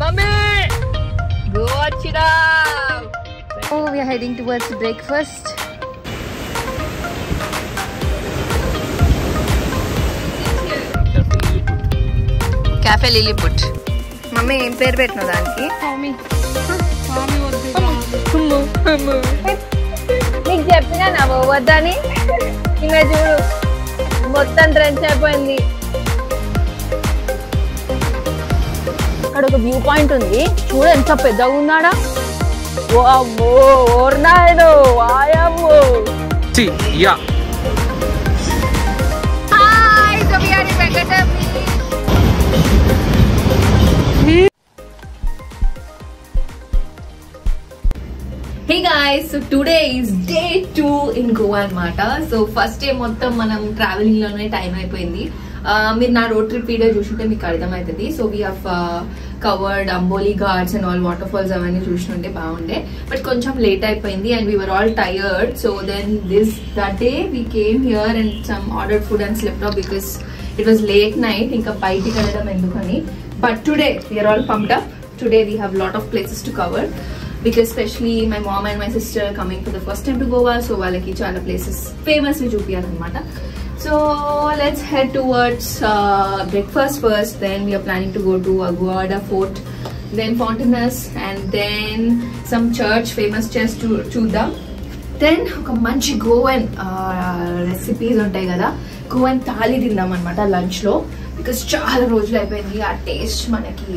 Mommy! Go watch it up! Oh, we are heading towards breakfast. Cafe Lilliput. Mommy, em peru petno daniki? Mommy. Mommy వద్దు. అమ్మ. నీకు చెప్పినా నా వద్దని. ఇంకా చూడు. మొత్తం ట్రెంచ్ అయిపోయింది. అక్కడ ఒక వ్యూ పాయింట్ ఉంది. చూడు ఎంత పెద్దగా ఉన్నాడా. వామ్మో, ఓర్నాయనో, వాయమ్మో. Yeah. Hi, so we are in Venkatagiri. Hey guys, so today is day 2 in Goa anamata. So first day mottam manam traveling lone time ayipoyindi. Meer na road trip video chusunte meeku ardham aitadi. So we have covered Amboli Ghats and all waterfalls avanni chusunte baagunde, but koncham late ayipoyindi and we were all tired. So then that day we came here and some ordered food and slept off because it was late night. Inka bayitiki velladam endukani. But today we are all pumped up. Today we have lot of places to cover. Because especially my mom and my sister are coming for the first time to Goa, so వాళ్ళకి చాలా places famous we చూపియాలన్నమాట. So let's head towards breakfast first. Then we are planning to go to Aguada Fort, then Fontaines, and then some church famous church to చూద్దాం. Then ఒక మంచి Goan recipes ఉంటాయి కదా, Goan thali తిందాం అన్నమాట lunch లో. Because చాలా రోజులు అయిపోయింది ఆ టేస్ట్ మనకి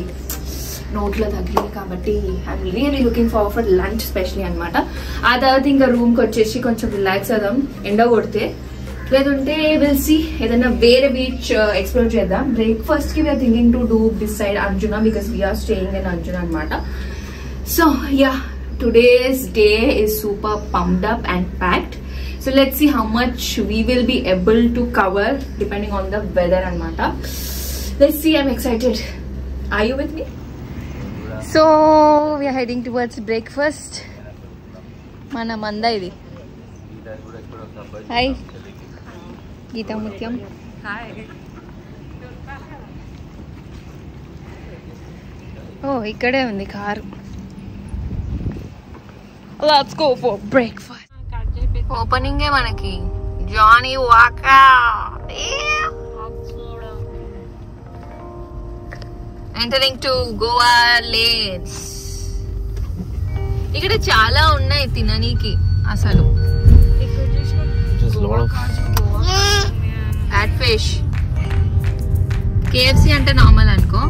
నోట్లో తగిలి కాబట్టి I'm really looking forward for lunch especially అనమాట. ఆ తర్వాత ఇంకా రూమ్కి వచ్చేసి కొంచెం రిలాక్స్ అవుదాం ఎండ కొడితే, లేదంటే విల్ సీ ఏదైనా వేరే బీచ్ ఎక్స్ప్లోర్ చేద్దాం. బ్రేక్ఫాస్ట్కి we're thinking to do this side Anjuna because we're staying in Anjuna అనమాట. So yeah, today's day is super pumped up and packed. So let's see how much we will be able to cover depending on the weather అనమాట. Let's see, I'm excited. Are you with me? So we are heading towards breakfast. Mana manda idi. Hi Geeta Mutyam. Hi. Oh, ikkade undi car. Let's go for breakfast. Opening e manaki Johnny Walker. Entering to Goa lanes. ఇక్కడ చాలా ఉన్నాయి తిననీకి అసలు. Add fish, KFC అంటే normal అనుకో.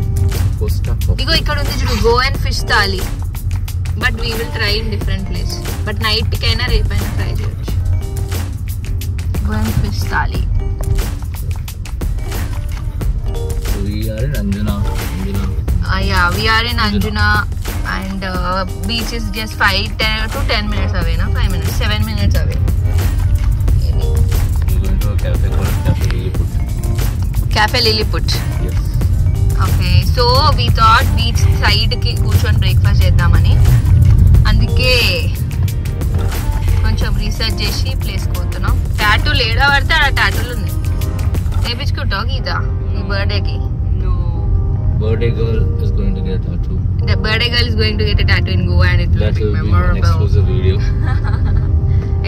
ఇగో ఇక్కడ ఉంది చూడు Goan fish thali. But we will try in different place. But night కైనా రేపైనా ట్రై చేయొచ్చు. Goan fish thali. We are in Anjuna. Yeah, we are in Anjuna and beach is just 5 to 10 minutes away, na 5 minutes, 7 minutes away. We're going to a cafe called Cafe Lilliput. Cafe Lilliput. Yes. Okay, so we thought beach side ki కూర్చొని breakfast చేద్దామని. అందుకే కొంచెం research చేసి place పోతున్నాం. Tattoo లేడా పడితే ఆ టాటూలు ఉంది. వేయించుకుంటావు గీత ఈ బర్త్డేకి? Birthday girl is going to get a tattoo. The birthday girl is going to get a tattoo in Goa and it will be memorable. An exclusive video.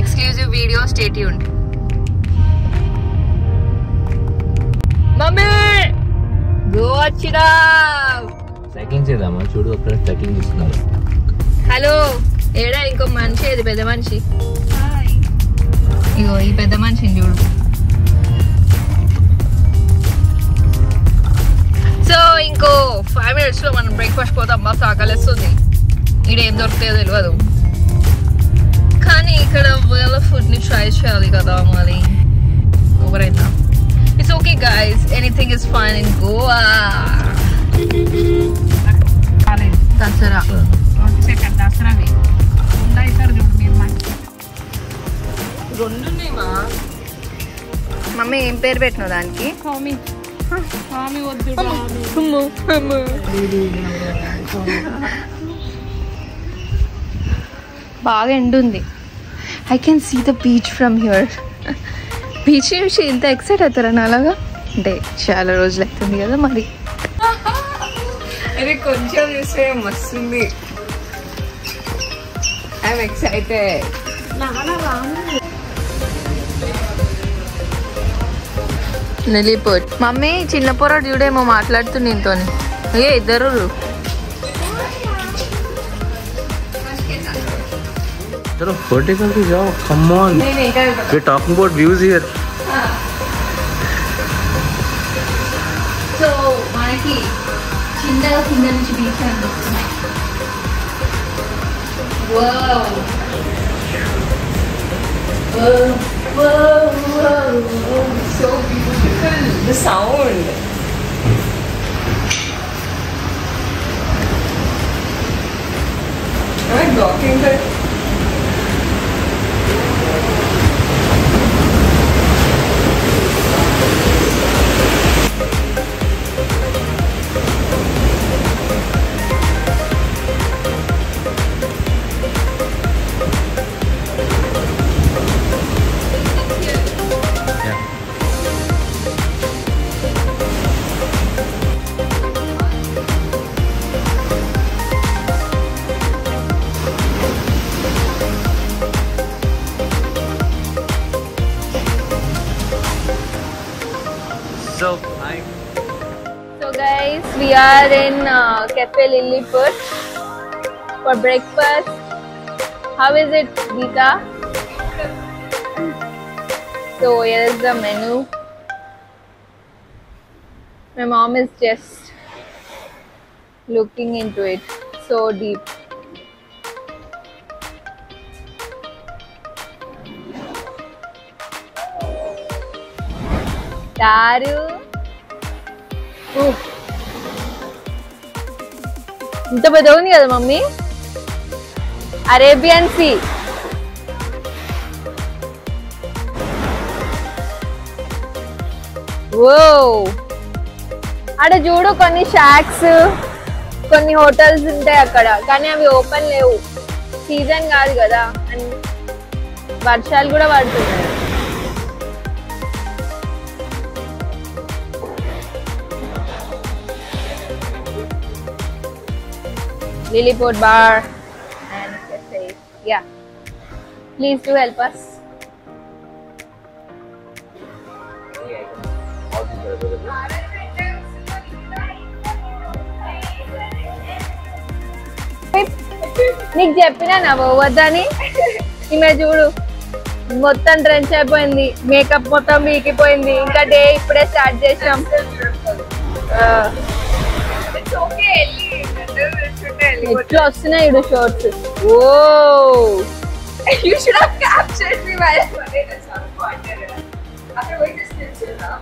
Exclusive video, stay tuned. Mommy! Go watch it up! Trekking చేద్దామా? చూడు అక్కడ trekking చేస్తున్నారు. Hello, ఏడా ఇంకో మనిషి, ఇది పెద్ద మనిషి. ఇగో ఈ పెద్ద మనిషిని చూడు. సో ఇంకో 5 minutes లో మనం బ్రేక్ఫాస్ట్ పోతాం. బాగా ఆకలిస్తుంది. ఇక్కడ ఏం దొరుకుతాయో తెలియదు, కానీ ఇక్కడ వాళ్ళ ఫుడ్ ని ట్రై చేయాలి కదా మరి. ఎవరైనా it's okay guys, anything is fine in Goa. Dasara mummy ఏం పేరు పెట్టినావు దానికి? బాగా ఎండుంది. I can see the beach from here. Beach చూసి ఇంత ఎక్సైట్ అవుతారా అలాగా? అంటే చాలా రోజులు అవుతుంది కదా మరి. సీనరీ కొంచెం చూస్తే మస్తుంది. I'm excited. నెల్లిపోట్ మమ్మీ చిన్న పోరాడు చూడేమో మాట్లాడుతుంది నీతో. ఏ ఇద్దరు चलो vertical पे जाओ. Come on. We're talking about views here. So మనకి చిన్నగా కింద నుంచి బీచ్ అనిపిస్తుంది. So beautiful the sound. Blocking the So, hi. So guys, we are in Cafe Lilliput for breakfast. How is it, Geeta? So here is the menu. My mom is just looking into it so deep. Daru. ఇంత పెద్ద ఉంది కదా mummy. Arabian sea. ఓ అక్కడ చూడు కొన్ని shocks, కొన్ని hotels ఉంటాయి అక్కడ, కానీ అవి ఓపెన్ లేవు. సీజన్ కాదు కదా, అండ్ వర్షాలు కూడా పడుతున్నాయి. Lilliput bar and cafe. Yeah. Please do help us. నీకు చెప్పినా నా పోవద్దని. ఈమె చూడు మొత్తం ట్రెంచ్ అయిపోయింది, మేకప్ మొత్తం వీకిపోయింది. ఇంకా డే ఇప్పుడే స్టార్ట్ చేసాం. ఎట్లా వస్తున్నాయి ఇడు shorts. Oh You should have captured me while I was in the sun. After going to station now,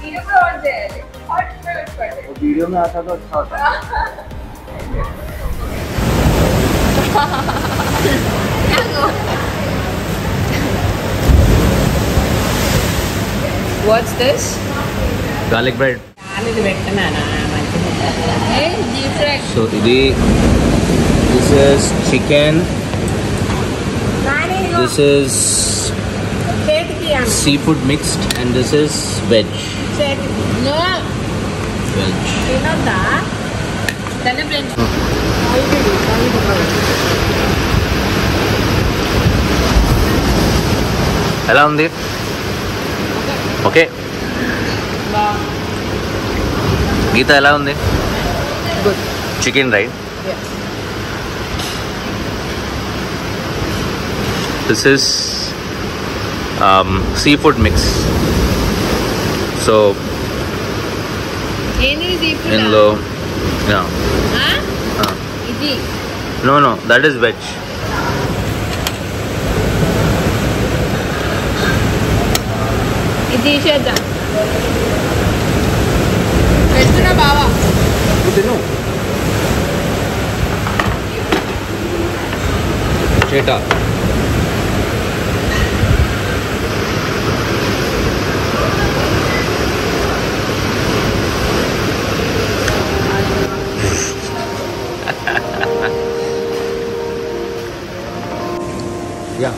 video को on जाए, hot minutes पड़े. वो वीडियो में आता तो अच्छा होता. What's this? Garlic bread. Hey, deep fried. So this is chicken. This is seafood mixed, and this is veg. No. Veg. ఎలా ఉంది? ఓకే. గీత ఎలా ఉంది? Good. Chicken right. Yes. This is seafood mix. So Any seafood? in low, yeah. Huh? Iji. No, that is veg. Iji చేద్దాం. పెడుతున్నా బావా. తిను. చేటా. Yeah.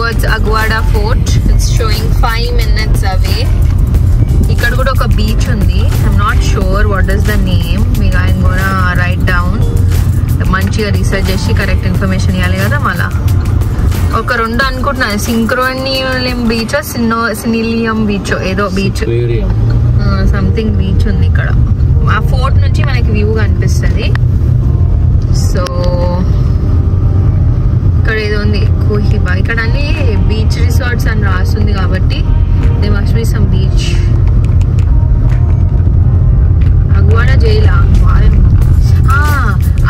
Towards Aguada fort. It's sowing 5 minutes away. ఇక్కడ కూడా ఒక బీచ్ ఉంది. I'm not sure what is the name. మీకు ఆయన కూడా రైట్ డౌన్, మంచిగా రీసెర్చ్ చేసి కరెక్ట్ ఇన్ఫర్మేషన్ ఇవ్వాలి కదా. మళ్ళా ఒక 2 అనుకుంటున్నాను, సింక్రోనియం బీచ్, సినిలియం బీచ్, ఏదో బీచ్ సంథింగ్ బీచ్ ఉంది ఇక్కడ. ఆ ఫోర్ట్ నుంచి మనకి వ్యూ కనిపిస్తుంది. సో ఇక్కడ ఏదో ఉంది కోహిబా. ఇక్కడ అన్ని బీచ్ రిసార్ట్స్ అని రాస్తుంది కాబట్టి they must be some beach. Aguada జైలా,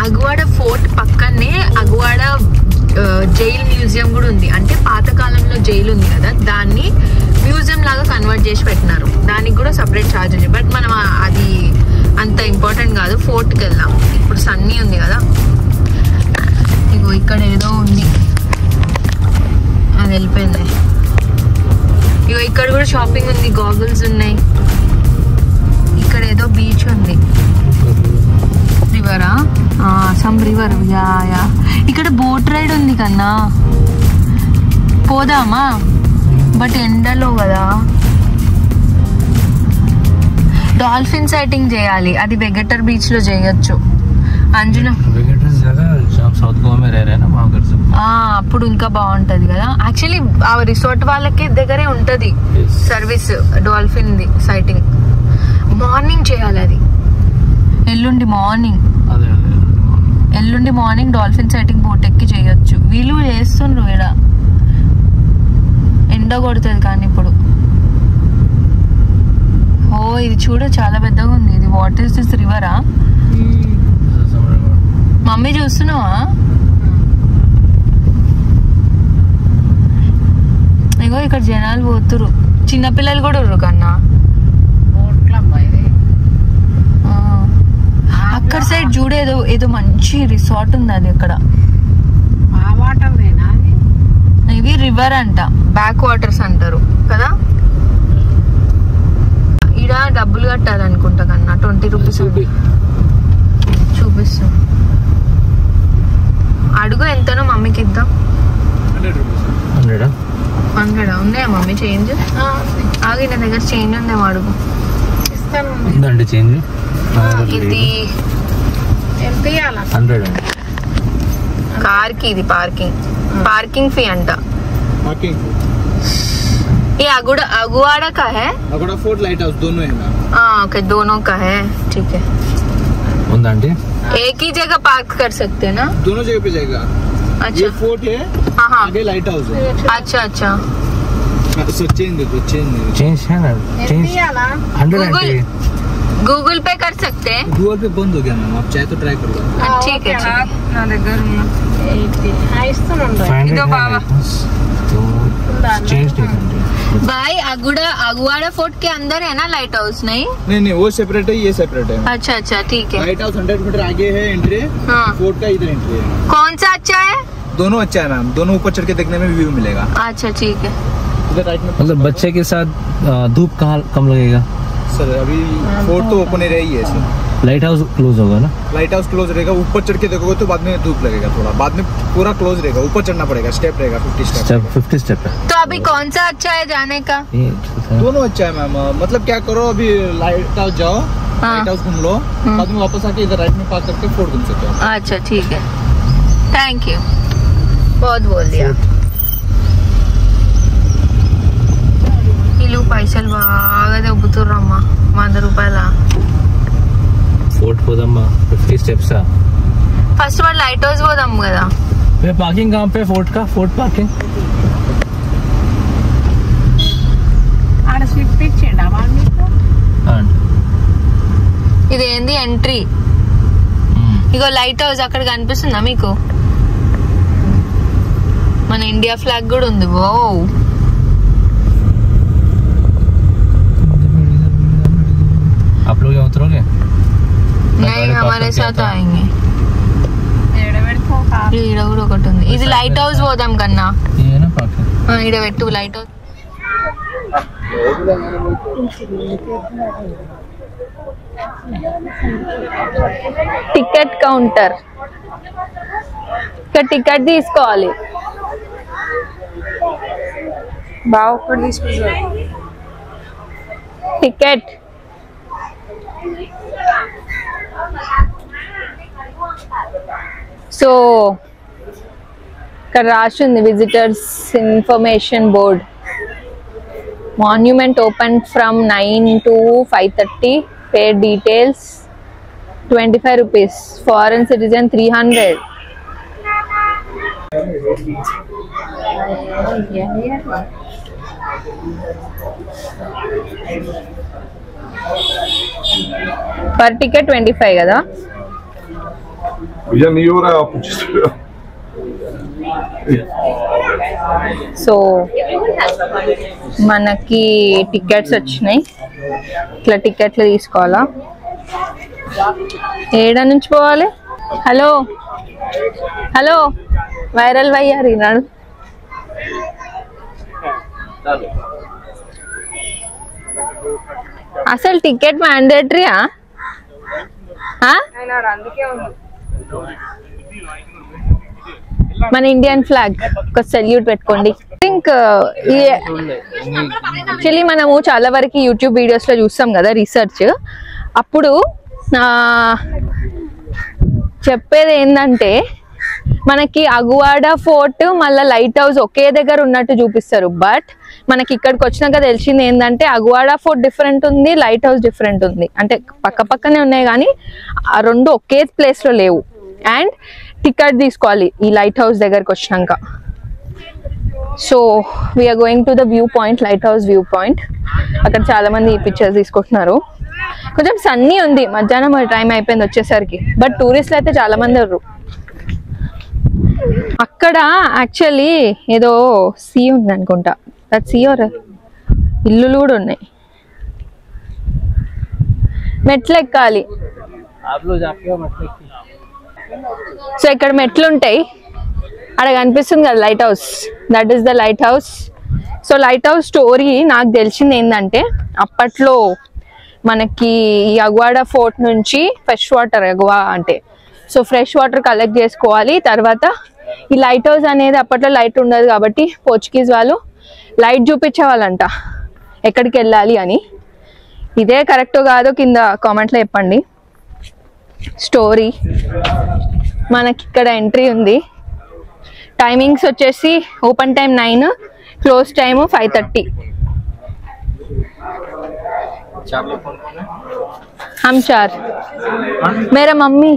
అగ్వాడా ఫోర్ట్ పక్కనే అగ్వాడా జైల్ మ్యూజియం కూడా ఉంది. అంటే పాతకాలంలో జైలు ఉంది కదా, దాన్ని మ్యూజియం లాగా కన్వర్ట్ చేసి పెట్టినారు. దానికి కూడా సపరేట్ ఛార్జ్ ఉంది. బట్ మనం అది అంత ఇంపార్టెంట్ కాదు. ఫోర్ట్కి వెళ్దాం. ఇప్పుడు సన్నీ ఉంది కదా, ఇగో ఇక్కడ ఏదో ఉంది, అది వెళ్ళిపోయింది. ఇగో ఇక్కడ కూడా షాపింగ్ ఉంది, గాగుల్స్ ఉన్నాయి. ఇక్కడ ఏదో బీచ్ ఉంది, రివరా, సమ్ రివర్. యా ఇక్కడ బోట్ రైడ్ ఉంది కన్నా, పోదామా? బట్ ఎండలో కదా. డాల్ఫిన్ సైటింగ్ చేయాలి, అది వెగటర్ బీచ్ లో చేయొచ్చు. అంజున అప్పుడు ఇంకా బాగుంటది కదా. యాక్చువల్లీ ఆ రిసార్ట్ వాళ్ళకి దగ్గరే ఉంటది service dolphin the citing. Morning చేయాలి అది, ఎల్లుండి మార్నింగ్ డాల్ఫిన్ సైటింగ్ బోట్ ఎక్కి చేయొచ్చు. వీళ్ళు చేస్తుండ్రు. ఈడ ఎండ కొడుతుంది కానీ ఇప్పుడు. ఓ ఇది చూడ చాలా పెద్దగా ఉంది. ఇది వాట్ ఈస్ దిస్, రివరా? మమ్మీ చూస్తున్నావా? ఇగో ఇక్కడ జనాలు పోతురు, చిన్నపిల్లలు కూడా ఉర్రు కన్నా. అక్కడ సైడ్ చూడేదో ఏదో మంచి రిసార్ట్ ఉంది, అది అక్కడ. ఇవి రివర్ అంట, బ్యాక్ వాటర్స్ అంటారు కదా. ఈడ డబ్బులు కట్టాలనుకుంటా కన్నా, 20 రూపీస్ చూపిస్తాం. అడుగు ఎంతనో మమ్మీకి ఇద్దాం. 100 ఉన్నాయా మమ్మీ చేంజ్? ఆగి నా దగ్గర చేంజ్ ఉందేమో అడుగు. చేంజ్ ఇది कार की ఇది पार्किंग फी अंटा ये अगुवाड़ा का है, अगुवाड़ा फोर्ट लाइट हाउस दोनों है मैम। ओके दोनों का है, ठीक है। एक ही जगह पार्क कर सकते हैं ना? दोनों जगह पे जाएगा। अच्छा ये फोर्ट है, आगे लाइट हाउस है। अच्छा अच्छा चेंज है ना, चेंज गूगल पे कर सकते हैं। गूगल पे बंद हो गया मैम, आप चाहे तो ट्राई कर लो। ठीक है भाई अगुवाड़ा फोर्ट के अंदर है ना लाइट हाउस? नहीं वो सेपरेट है, ये सेपरेट है। अच्छा अच्छा ठीक है। लाइट हाउस 100 मीटर आगे है एंट्री, फोर्ट का इधर एंट्री है। कौन सा अच्छा है? दोनों अच्छा है मैम, दोनों ऊपर चढ़ के देखने में व्यू मिलेगा। अच्छा ठीक है। मतलब बच्चे के साथ धूप कहाँ कम लगेगा सर? अभी फोर्ट तो ओपन ही रही है सर। लाइट हाउस क्लोज होगा ना? लाइट हाउस क्लोज रहेगा, ऊपर चढ़ के देखोगे तो बाद में धूप लगेगा थोड़ा, बाद में पूरा क्लोज रहेगा, ऊपर चढ़ना पड़ेगा, स्टेप रहेगा 50 स्टेप है। तो अभी कौन सा अच्छा है जाने का? दोनों अच्छा है मैम, मतलब क्या करो अभी लाइट हाउस जाओ, लाइट हाउस घूम लो, बाद में वापस आके इधर राइट में पार्क करके फोर्ट घूम सकते हो। अच्छा ठीक है, थैंक यू, बहुत बोल दिया। ఇల్లు పైసలు బాగా దొబ్బుతుర్రమ్మా, 100 రూపాయల. फोर्ट పోదమ్మా 50 స్టెప్స్। ఫస్ట్ వాడు లైట్ హౌస్ పోదాం కదా। पार्किंग कहाँ पे फोर्ट का? फोर्ट पार्किंग ఆడ స్లిప్ ఇచ్చేడా వాడు మీకు? ఇదేంది ఎంట్రీ? ఇగో లైట్ హౌస్ అక్కడ కనిపిస్తుందా మీకు? మన ఇండియా ఫ్లాగ్ కూడా ఉంది। ఓ आप लोग यहाँ उतरोगे? नहीं हमारे साथ आएंगे। ఈడ కూడా ఒకటి ఉంది, ఇది లైట్ హౌస్ పోదాం కన్నా। ఈడ పెట్టు లైట్ హౌస్। టికెట్ కౌంటర్, ఇక్కడ టికెట్ తీసుకోవాలి। బాగా ఒక్కటి తీసుకుంటారు టికెట్. సో ఇక్కడ రాసింది visitors information board. Monument open from 9 to 5:30. Pay details 25 rupees. Foreign citizen 300. Per ticket 25 కదా. भैया नहीं हो रहा है आप कुछ. సో మనకి టికెట్స్ వచ్చినాయి. ఇట్లా టికెట్లు తీసుకోవాలా? ఏడా నుంచి పోవాలి? హలో హలో వైరల్ వయ్యారు ఈనాడు. అసలు టికెట్ మ్యాండేటరీయా? అందుకే ఉంది. మన ఇండియన్ ఫ్లాగ్ ఒక సెల్యూట్ పెట్టుకోండి. థింక్ యాక్చువల్లీ మనము చాలా వరకు యూట్యూబ్ వీడియోస్ లో చూస్తాం కదా రీసెర్చ్. అప్పుడు చెప్పేది ఏంటంటే మనకి అగువాడ ఫోర్ట్ మళ్ళీ లైట్ హౌస్ ఒకే దగ్గర ఉన్నట్టు చూపిస్తారు. బట్ మనకి ఇక్కడికి వచ్చినాక తెలిసింది ఏంటంటే అగువాడ ఫోర్ట్ డిఫరెంట్ ఉంది, లైట్ హౌస్ డిఫరెంట్ ఉంది. అంటే పక్క పక్కనే ఉన్నాయి కానీ ఆ రెండు ఒకే ప్లేస్ లో లేవు. అండ్ టికెట్ తీసుకోవాలి ఈ లైట్ హౌస్ దగ్గరకు వచ్చినాక. So we're going to the view point, lighthouse view point. అక్కడ చాలా మంది ఈ పిక్చర్స్ తీసుకుంటున్నారు. కొంచెం సన్నీ ఉంది, మధ్యాహ్నం టైం అయిపోయింది వచ్చేసరికి. బట్ టూరిస్టులు అయితే చాలా మంది ఉన్నారు. అక్కడ యాక్చువల్లీ ఏదో సీ ఉంది అనుకుంటా. దట్ సీ ఆర్ ఇల్లులు కూడా ఉన్నాయి. మెట్లు ఎక్కాలి. సో ఇక్కడ మెట్లు ఉంటాయి. అక్కడ కనిపిస్తుంది కదా light house, that is the light house. So light house story నాకు తెలిసింది ఏంటంటే అప్పట్లో మనకి ఈ అగ్వాడ ఫోర్ట్ నుంచి ఫ్రెష్ వాటర్, అగ్వా అంటే సో ఫ్రెష్ వాటర్ కలెక్ట్ చేసుకోవాలి. తర్వాత ఈ లైట్ హౌస్ అనేది అప్పట్లో లైట్ ఉండదు కాబట్టి పోర్చుగీస్ వాళ్ళు లైట్ చూపించేవాళ్ళంట ఎక్కడికి వెళ్ళాలి అని. ఇదే కరెక్టో కాదో కింద కామెంట్లో చెప్పండి. స్టోరీ మనకి ఇక్కడ ఎంట్రీ ఉంది. టైమింగ్స్ వచ్చేసి ఓపెన్ టైం 9, క్లోజ్ టైమ్ 5:30. हम 4. मेरा मम्मी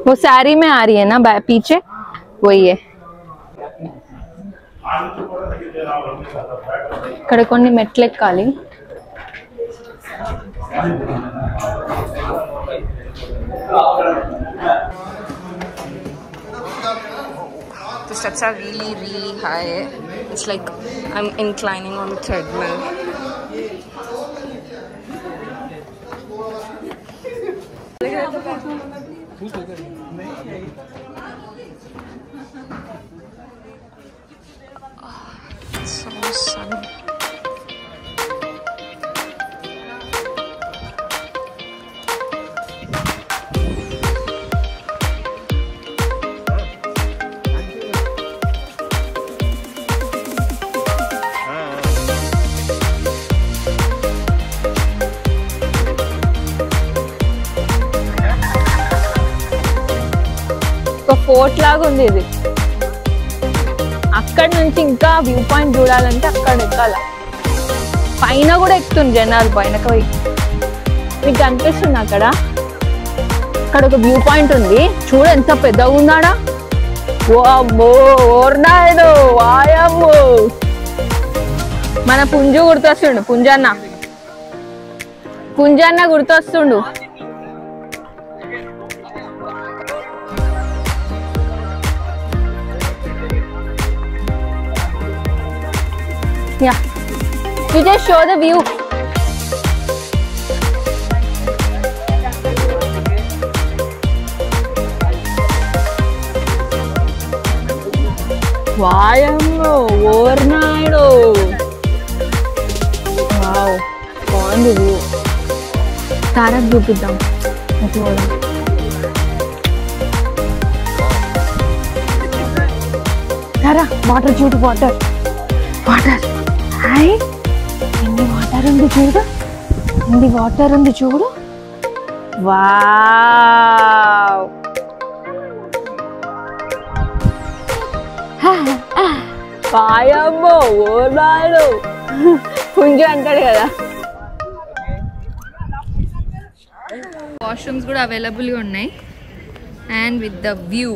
वो साड़ी में आ रही है ना पीछे, वही है. ఇక్కడ కొన్ని మెట్లు ఎక్కాలి. The steps are really, really high. It's like I'm inclining on the treadmill. So sunny. ఒక ఫోర్ట్ లాగా ఉంది ఇది. అక్కడ నుంచి ఇంకా వ్యూ పాయింట్ చూడాలంటే అక్కడ ఎక్కాల. పైన కూడా ఎక్కుతుంది జనాలు, పైనకి పోయి. మీకు కనిపిస్తుంది అక్కడ ఒక వ్యూ పాయింట్ ఉంది. చూడు ఎంత పెద్దగా ఉందాడా. ఓ అమ్మో, ఓర్నాయుడు వాయమ్మో. మన పుంజు గుర్తొస్తుండు, పుంజన్న గుర్తొస్తుండు. Yeah, you just show the view. Vayammo, ఓర్నాయుడు. Wow, బాగుంది వ్యూ. తారక్ చూపిద్దాం. తారా, వాటర్ చూడు, వాటర్. వాటర్. హాయ్, ఎన్ని వాటర్ ఉంది చూడు, ఎన్ని వాటర్ ఉంది చూడు. వావ్, పాయమ్మో ఓనాడు పుంజు అంటాడు కదా. వాష్రూమ్స్ కూడా అవైలబుల్గా ఉన్నాయి అండ్ విత్ ద వ్యూ.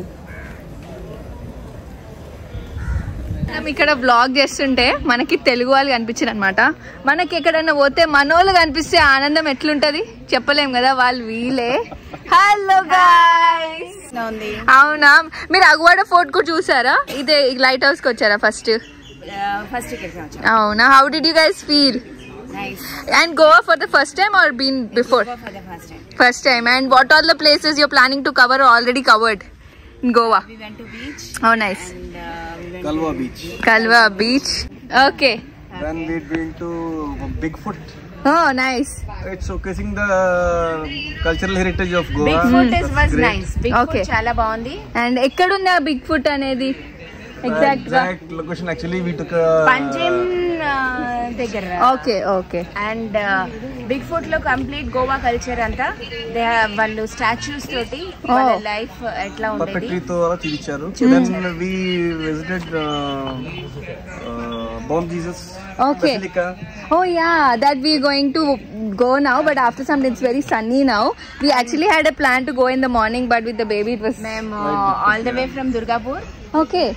మనం ఇక్కడ వ్లాగ్ చేస్తుంటే మనకి తెలుగు వాళ్ళు కనిపించారు అనమాట. మనకి ఎక్కడైనా పోతే మనోళ్ళు కనిపిస్తే ఆనందం ఎట్లుంటది చెప్పలేం కదా, వాళ్ళు వీలే. Hello guys. అవునా, మీరు అగువాడ ఫోర్ట్ కూడా చూసారా? ఇదే లైట్ హౌస్ కి వచ్చారా ఫస్ట్? అవునా, how did you guys feel? And Goa for the first time or been before? Goa for the first time. First time. And what all the places you're planning to cover or already covered in Goa? We went to beach. Oh, nice. And we went Kalwa Beach. Kalwa Beach. Okay. Then we're going to Bigfoot. Oh, nice. It's showcasing the cultural heritage of Goa. Bigfoot was great. nice. Bigfoot Okay. chala baagundi. And ekkadunna Bigfoot anedi? Exact location actually we took Panjim దగ్గర. Okay, okay. And Bigfoot లో complete Goa culture అంతా వాళ్ళు statues తోటి వాళ్ళ life ఎట్లా ఉండేది perfectly తో చూపించారు. Then we visited Bomb Jesus. Okay. Basilica. Oh yeah, that we're going to go now, but after some it's very sunny now. We actually had a plan to go in the morning, but with the baby it was. మేము all the way from Durgapur. Okay.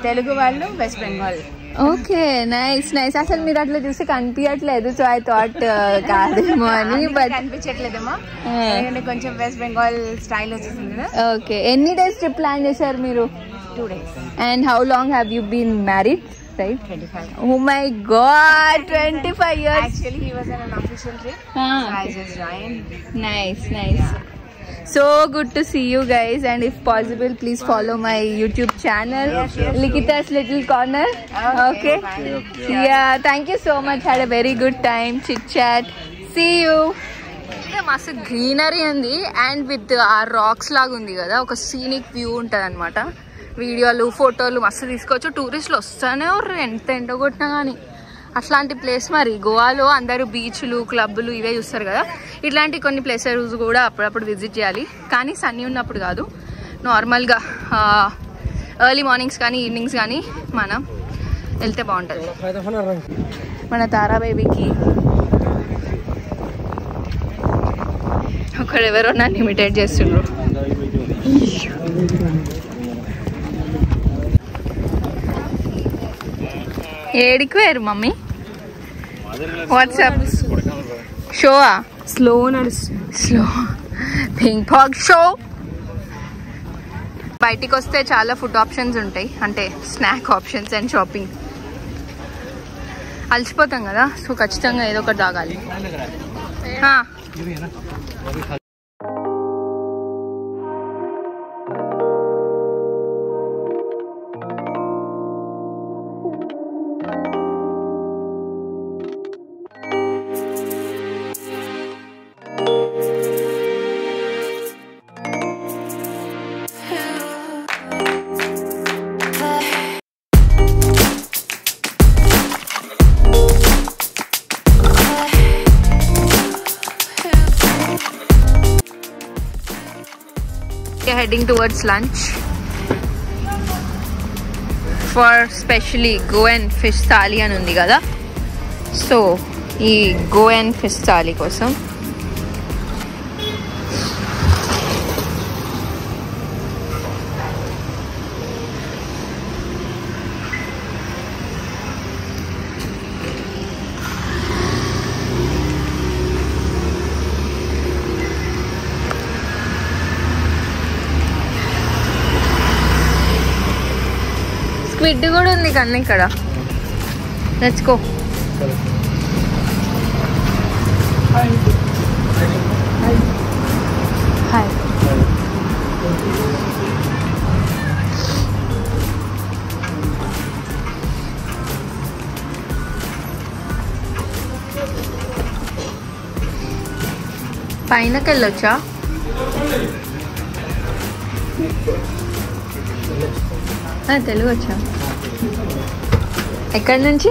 Telugu వాళ్ళు West Bengal. Okay, nice nice. అసలు మీరు అట్లా చూసి కనిపించట్లేదు, so I thought కాదేమో అని. But కనిపించట్లేదేమో ఎందుకంటే కొంచెం వెస్ట్ బెంగాల్ స్టైల్ వచ్చేసింది కదా. ఓకే, ఎన్ని డేస్ ట్రిప్ ప్లాన్ చేశారు మీరు? 2 days. And how long have you been married? Right? 25. Oh my God, 25 years. Actually, he was on an official trip. So I just joined. Nice, nice. So good to see you guys, and if possible, please follow my YouTube channel, Likita's Little Corner. Okay. Yeah, thank you so much. Had a very good time, chit chat. See you. మస్తు greenery ఉంది and with ఆ racks లాగా ఉంది కదా, ఒక scenic view ఉంటుంది అనమాట. వీడియోలు ఫోటోలు మస్తు తీసుకోవచ్చు. టూరిస్టులు వస్తూనే ఎంత ఎండ కొట్టినా కానీ అట్లాంటి ప్లేస్. మరి గోవాలో అందరూ బీచ్లు క్లబ్లు ఇవే చూస్తారు కదా, ఇట్లాంటి కొన్ని ప్లేసెస్ కూడా అప్పుడప్పుడు విజిట్ చేయాలి. కానీ సన్నీ ఉన్నప్పుడు కాదు, నార్మల్గా ఎర్లీ మార్నింగ్స్ కానీ ఈవినింగ్స్ కానీ మనం వెళ్తే బాగుంటుంది. మన తారా బేబీకి ఒకడెవరో నన్ను ఇమిటేట్ చేస్తుండ్రు. ఏడికి వేరు మమ్మీ? వాట్సాప్ షోవా? స్లో నడుస్తుంది. Slow ping pong show. బయటికి వస్తే చాలా ఫుడ్ ఆప్షన్స్ ఉంటాయి, అంటే స్నాక్ ఆప్షన్స్ అండ్ షాపింగ్. అలసిపోతాం కదా, సో ఖచ్చితంగా ఏదో ఒకటి తాగాలి. Heading towards lunch for specially Goan fish thali అని ఉంది కదా, సో ఈ Goan fish thali కోసం స్క్విడ్ కూడా ఉంది కన్నా ఇక్కడ. Let's go. హాయ్. పైనకి వెళ్ళొచ్చా? తెలుగు వచ్చా? ఎక్కడి నుంచి?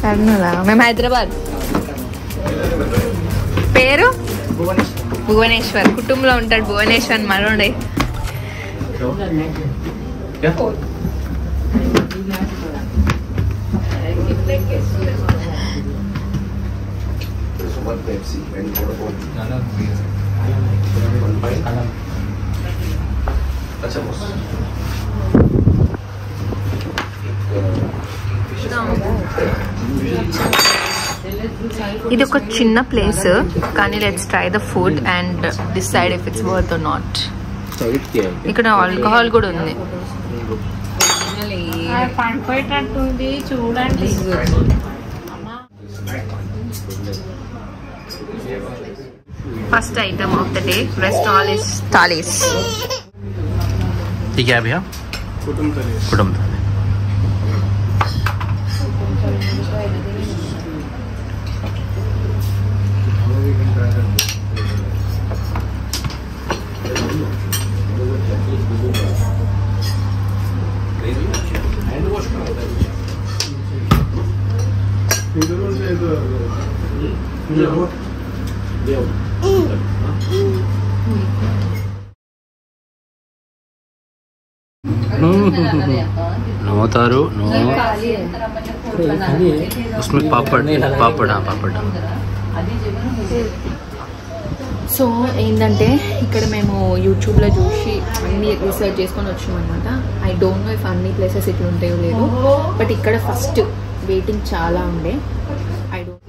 కర్నూలా. మేము హైదరాబాద్. పేరు భువనేశ్వర్. కుటుంబంలో ఉంటాడు భువనేశ్వర్ మనోడే. ఇది ఒక చిన్న ప్లేస్ కానీ let's try the food and decide if it's worth or not. ఇక్కడ ఆల్కహాల్ కూడా ఉంది. చూడండి. First item of the day restaurant is thalis. ठीक है भैया कुटुम थाली. नोतारू नो उसमें पापड़. हाँ पापड़. సో ఏంటంటే ఇక్కడ మేము యూట్యూబ్లో చూసి అన్ని రీసెర్చ్ చేసుకొని వచ్చాం అనమాట. ఐ డోంట్ నో ఇఫ్ అన్ని ప్లేసెస్ ఇట్లా ఉంటాయో లేదో, బట్ ఇక్కడ ఫస్ట్ వెయిటింగ్ చాలా ఉండే. I don't.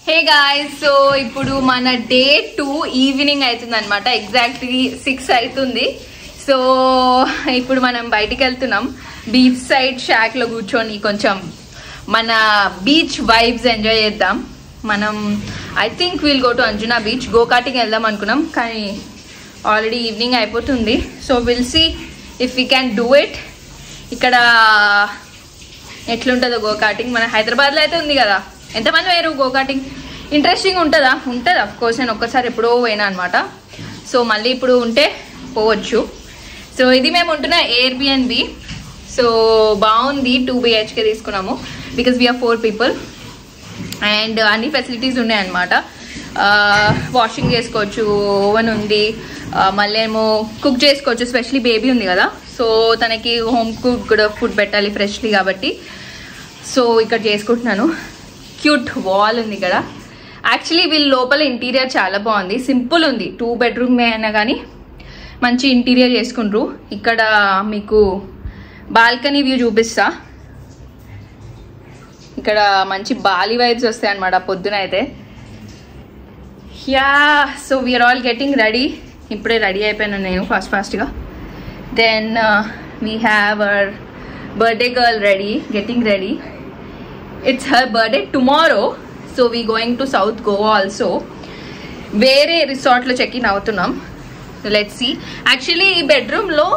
Hey guys, so ఇప్పుడు మన డే 2 ఈవినింగ్ అవుతుంది అనమాట. ఎగ్జాక్ట్లీ 6 అవుతుంది. సో ఇప్పుడు మనం బయటికి వెళ్తున్నాం. బీచ్ సైడ్ షాక్లో కూర్చొని కొంచెం మన బీచ్ వైబ్స్ ఎంజాయ్ చేద్దాం. మనం I think will go to Anjuna beach. Go karting వెళ్దాం అనుకున్నాం కానీ ఆల్రెడీ ఈవినింగ్ అయిపోతుంది. So will see if we can do it. ఇక్కడ ఎట్లుంటుందో గోకాటింగ్. మన హైదరాబాద్లో అయితే ఉంది కదా. ఎంతమంది వేరు గోకాటింగ్? ఇంట్రెస్టింగ్ ఉంటుందా? ఉంటుంది అఫ్ కోర్స్. నేను ఒక్కసారి ఎప్పుడో పోయినా అనమాట. సో మళ్ళీ ఇప్పుడు ఉంటే పోవచ్చు. సో ఇది మేము ఉంటున్న ఎయిర్బిఎన్బి. సో బాగుంది. 2 BHK తీసుకున్నాము బికాస్ వీఆర్ 4 people. అండ్ అన్ని ఫెసిలిటీస్ ఉన్నాయి అనమాట. వాషింగ్ చేసుకోవచ్చు, ఓవెన్ ఉంది, మళ్ళీ ఏమో కుక్ చేసుకోవచ్చు. స్పెషలీ బేబీ ఉంది కదా, సో తనకి హోమ్ కుక్డ్ ఫుడ్ పెట్టాలి ఫ్రెష్లీ కాబట్టి. సో ఇక్కడ చేసుకుంటున్నాను. క్యూట్ వాల్ ఉంది ఇక్కడ. యాక్చువల్లీ వీళ్ళ లోపల ఇంటీరియర్ చాలా బాగుంది. సింపుల్ ఉంది. 2 bedroom అయినా కానీ మంచి ఇంటీరియర్ చేసుకుంటారు. ఇక్కడ మీకు బాల్కనీ వ్యూ చూపిస్తా. ఇక్కడ మంచి బాలి వైబ్స్ వస్తాయి అనమాట పొద్దున అయితే. Yeah, so we're all getting ready. ఇప్పుడే రెడీ అయిపోయాను నేను ఫాస్ట్గా. Then we have our birthday girl ready, getting ready. It's her birthday tomorrow. So we going to south Goa also. వేరే రిసార్ట్లో చెక్ ఇన్ అవుతున్నాం. Let's see. యాక్చువల్లీ ఈ బెడ్రూమ్లో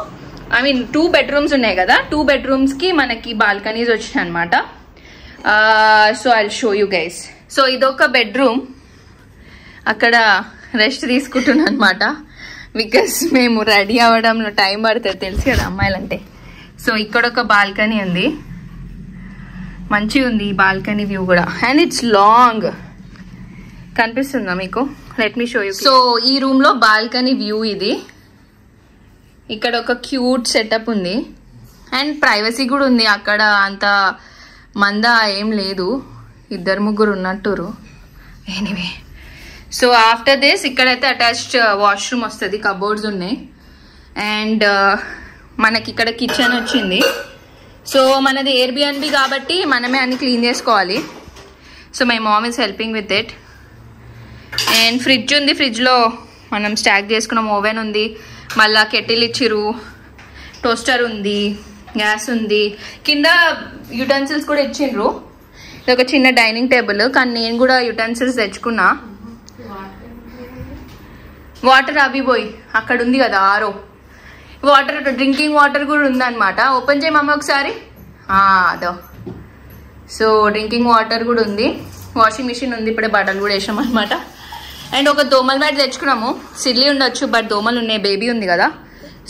I mean 2 bedrooms ఉన్నాయి కదా. 2 bedroomsకి మనకి బాల్కనీస్ వచ్చినాయి అనమాట. So I show you guys. So ఇదొక బెడ్రూమ్. అక్కడ రెస్ట్ తీసుకుంటున్నాను అనమాట బికాస్ మేము రెడీ అవ్వడంలో టైం పడుతుంది, తెలుసు కదా అమ్మాయిలంటే. సో ఇక్కడ ఒక బాల్కనీ ఉంది. మంచిగా ఉంది ఈ బాల్కనీ వ్యూ కూడా. And it's long. కనిపిస్తుందా మీకు? Let me show you. So ఈ రూమ్లో బాల్కనీ వ్యూ ఇది. ఇక్కడ ఒక క్యూట్ సెటప్ ఉంది అండ్ ప్రైవసీ కూడా ఉంది. అక్కడ అంత మంద ఏం లేదు, 2-3 ఉన్నట్టురు. ఎనీవే, సో ఆఫ్టర్ దిస్ ఇక్కడైతే అటాచ్డ్ వాష్రూమ్ వస్తుంది, కబోర్డ్స్ ఉన్నాయి. అండ్ మనకి ఇక్కడ కిచెన్ వచ్చింది. సో మనది ఎయిర్బిఎన్బి కాబట్టి మనమే అన్ని క్లీన్ చేసుకోవాలి. So my mom is helping with it. And fridge ఉంది. ఫ్రిడ్జ్లో మనం స్టాక్ చేసుకున్నాం. ఓవెన్ ఉంది, మళ్ళా కెటిల్ ఇచ్చిరు, టోస్టర్ ఉంది, గ్యాస్ ఉంది. కింద యుటెన్సిల్స్ కూడా ఇచ్చిండ్రు. ఇది ఒక చిన్న డైనింగ్ టేబుల్. కానీ నేను కూడా యుటెన్సిల్స్ తెచ్చుకున్నా. వాటర్ అవి పోయి అక్కడ ఉంది కదా ఆరో వాటర్, డ్రింకింగ్ వాటర్ కూడా ఉందన్నమాట. ఓపెన్ చేయమమ్మ ఒకసారి. అదో. సో డ్రింకింగ్ వాటర్ కూడా ఉంది. వాషింగ్ మిషన్ ఉంది. ఇప్పుడే బట్టలు కూడా వేసాం అనమాట. అండ్ ఒక దోమల మ్యాట్ తెచ్చుకున్నాము. సిల్లి ఉండొచ్చు బట్ దోమలు ఉన్నాయి, బేబీ ఉంది కదా.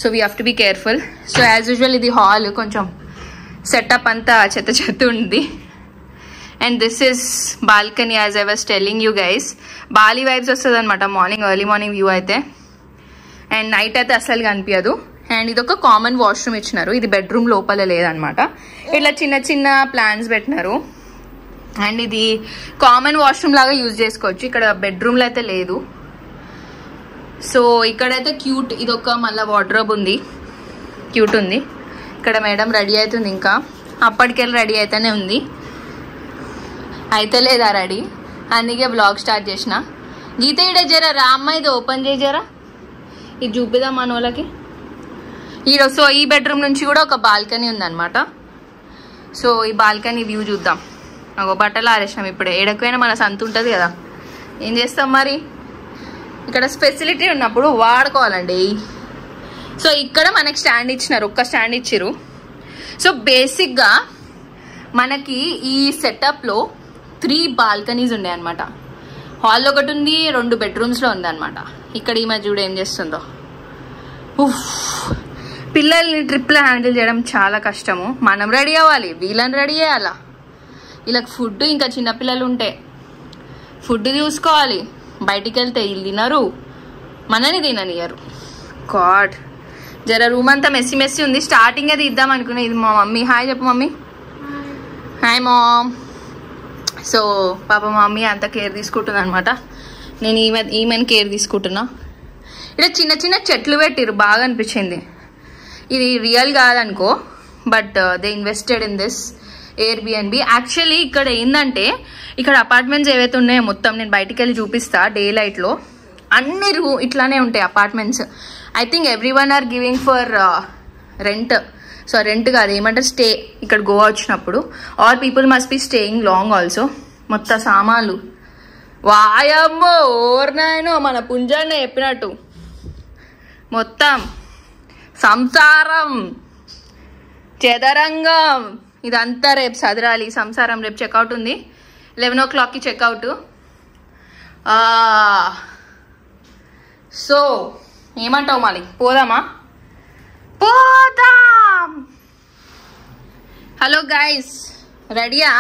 So we have to be careful. So as usual ఇది హాల్, కొంచెం సెటప్ అంతా చెత్త ఉంది. And this is balcony as I was telling you guys. Bali vibes వస్తుంది అనమాట మార్నింగ్, ఎర్లీ మార్నింగ్ వ్యూ అయితే. అండ్ నైట్ అయితే అసలు కనిపించదు. అండ్ ఇది ఒక కామన్ వాష్రూమ్ ఇచ్చినారు, ఇది బెడ్రూమ్ లోపల లేదనమాట. ఇట్లా చిన్న చిన్న ప్లాన్స్ పెట్టినారు. అండ్ ఇది కామన్ వాష్రూమ్ లాగా యూజ్ చేసుకోవచ్చు, ఇక్కడ బెడ్రూమ్లో అయితే లేదు. సో ఇక్కడైతే క్యూట్, ఇది ఒక మళ్ళీ వార్డ్రోబ్ ఉంది, క్యూట్ ఉంది. ఇక్కడ మేడం రెడీ అవుతుంది, ఇంకా అప్పటికెళ్ళి రెడీ అయితేనే ఉంది, అయితే లేదా రెడీ, అందుకే బ్లాగ్ స్టార్ట్ చేసిన. గీత ఈడ జరా రా అమ్మ, ఇది ఓపెన్ చేయజరా, ఇది చూపిద్దాం మన వాళ్ళకి. సో ఈ బెడ్రూమ్ నుంచి కూడా ఒక బాల్కనీ ఉందన్నమాట. సో ఈ బాల్కనీ వ్యూ చూద్దాం. ఒక బట్టలు ఆరేసినాం ఇప్పుడే, ఎడకపోయినా మన సంత ఉంటుంది కదా, ఏం చేస్తాం మరి, ఇక్కడ ఫెసిలిటీ ఉన్నప్పుడు వాడుకోవాలండి. సో ఇక్కడ మనకి స్టాండ్ ఇచ్చినారు, ఒక్క స్టాండ్ ఇచ్చిరు. సో బేసిక్గా మనకి ఈ సెటప్లో 3 బాల్కనీస్ ఉన్నాయి అనమాట. హాల్లో ఒకటి ఉంది, 2 బెడ్రూమ్స్లో ఉంది అనమాట. ఇక్కడ ఈ మధ్య చూడ ఏం చేస్తుందో. పిల్లల్ని ట్రిప్లో హ్యాండిల్ చేయడం చాలా కష్టము. మనం రెడీ అవ్వాలి, వీళ్ళని రెడీ చేయాలా, వీళ్ళకి ఫుడ్, ఇంకా చిన్నపిల్లలు ఉంటే ఫుడ్ చూసుకోవాలి, బయటికి వెళ్తే వీళ్ళు తినరు, మనని తిననియరు. గాడ్, జర రూమ్ అంతా మెస్సీ ఉంది. స్టార్టింగే తీద్దాం అనుకున్నా. ఇది మా మమ్మీ, హాయ్ చెప్పు మమ్మీ. Hi mom. సో పాప మమ్మీ అంత కేర్ తీసుకుంటుంది అనమాట, నేను ఈమెను కేర్ తీసుకుంటున్నా. ఇక్కడ చిన్న చిన్న చెట్లు పెట్టిరు, బాగా అనిపించింది. ఇది రియల్ కాదనుకో, but they invested in this Airbnb. Actually ఇక్కడ ఏంటంటే, ఇక్కడ అపార్ట్మెంట్స్ ఏవైతే ఉన్నాయో మొత్తం నేను బయటికి వెళ్ళి చూపిస్తా. డే లైట్లో అన్ని ఇట్లానే ఉంటాయి apartments. I think everyone are giving for rent. So rent కాదు, ఏమంటారు, స్టే. ఇక్కడ గోవా వచ్చినప్పుడు are people must be staying long also. మొత్తం సామాన్లు, వాయమ్మో ఓర్నాయనో, మన పుంజాన్ని చెప్పినట్టు మొత్తం సంసారం, చదరంగం, ఇదంతా రేపు చదరాలి. సంసారం రేపు చెక్అవుట్ ఉంది, 11 o'clockకి చెక్అవుట్. సో ఏమంటావు మళ్ళీ, పోదామా? పోదాం. హలో గైస్, రెడీయా?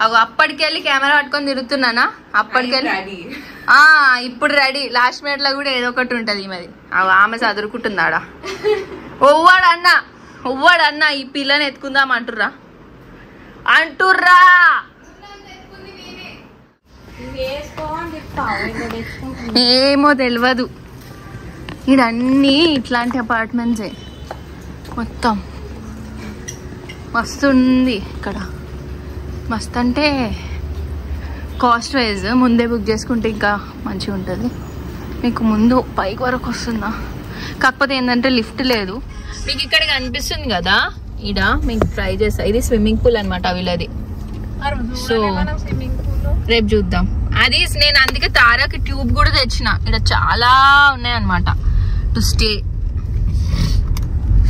అవి అప్పటికెళ్ళి కెమెరా పట్టుకొని తిరుగుతున్నానా, అప్పటికెళ్ళి ఇప్పుడు రెడీ. లాస్ట్ మినిట్ లో కూడా ఏదో ఒకటి ఉంటది మరి. ఆమె చదువుకుంటుందాడా, ఒవ్వాడన్నా ఈ పిల్లని ఎత్తుకుందాం అంటుర్రా. ఏమో తెలియదు. ఇదన్నీ ఇట్లాంటి అపార్ట్మెంట్సే మొత్తం. మస్తుంది ఇక్కడ, మస్తు అంటే కాస్ట్ వైజ్ ముందే బుక్ చేసుకుంటే ఇంకా మంచిగా ఉంటుంది. మీకు ముందు పైకి వరకు వస్తుందా, కాకపోతే ఏంటంటే లిఫ్ట్ లేదు. మీకు ఇక్కడ కనిపిస్తుంది కదా, ఈడ మీకు ట్రై చేస్తా. ఇది స్విమ్మింగ్ పూల్ అనమాట వీళ్ళది. సో రేపు చూద్దాం. అది నేను అందుకే తారాకి ట్యూబ్ కూడా తెచ్చిన. ఇక్కడ చాలా ఉన్నాయన్నమాట to stay.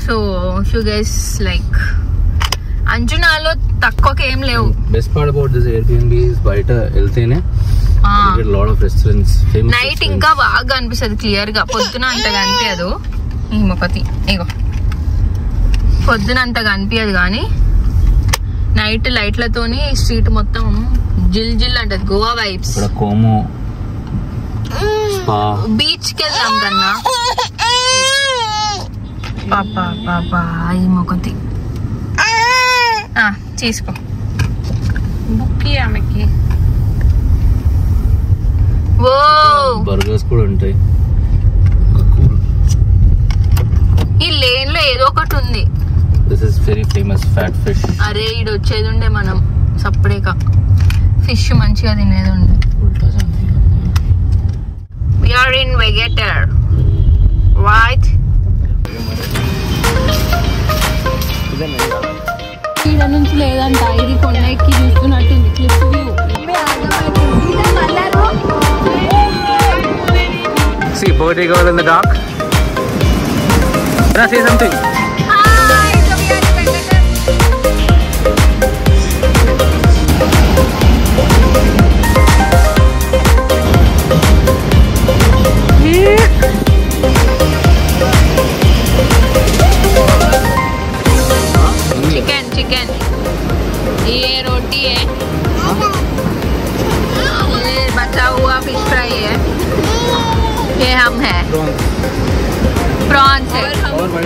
So you guys like అంజనాలో తక్కువకి ఏం లేవు. Best part about this Airbnb is బయట వెళ్తేనే lot of restaurants, famous night ఇంకా బాగా అనిపిస్తుంది క్లియర్ గా. పొద్దున అంతగా అనిపించదు. ఈ మొపతి ఇగో పొద్దున అంతగా అనిపించదు, కానీ నైట్ లైట్లతోని స్ట్రీట్ మొత్తం జిల్ జిల్ అంటది. గోవా వైబ్స్. ఇక్కడ కోమో స్పా, బీచ్ కి వెళ్దాం కన్నా. పాపా పాపా ఈ మొకతి తీసుకో, బుక్కి ఆమెకి. ఓ బర్గర్స్ కూడా ఉంటాయి. ఈ లేన్ లో ఏదో ఒకటి ఉంది. This is very famous fat fish. అరే ఇడు వచ్చేది ఉండే, మనం సపరేట్గా ఫిష్ మంచిగా తినేది ఉండే. We are in Vegetar, right? ఈడ నుంచి లేదంట, ఇది కొండ ఎక్కి చూస్తున్నట్టుంది. Clip view. See birthday girl in the dark. Can I say something? रही है। ये हम हैं प्रॉन्स है।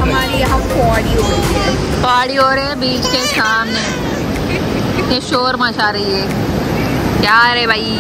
हमारी यहाँ पौड़ी हो रही है। पहाड़ी हो रहे हैं बीच के सामने। ये शोर मचा रही है क्या रे भाई।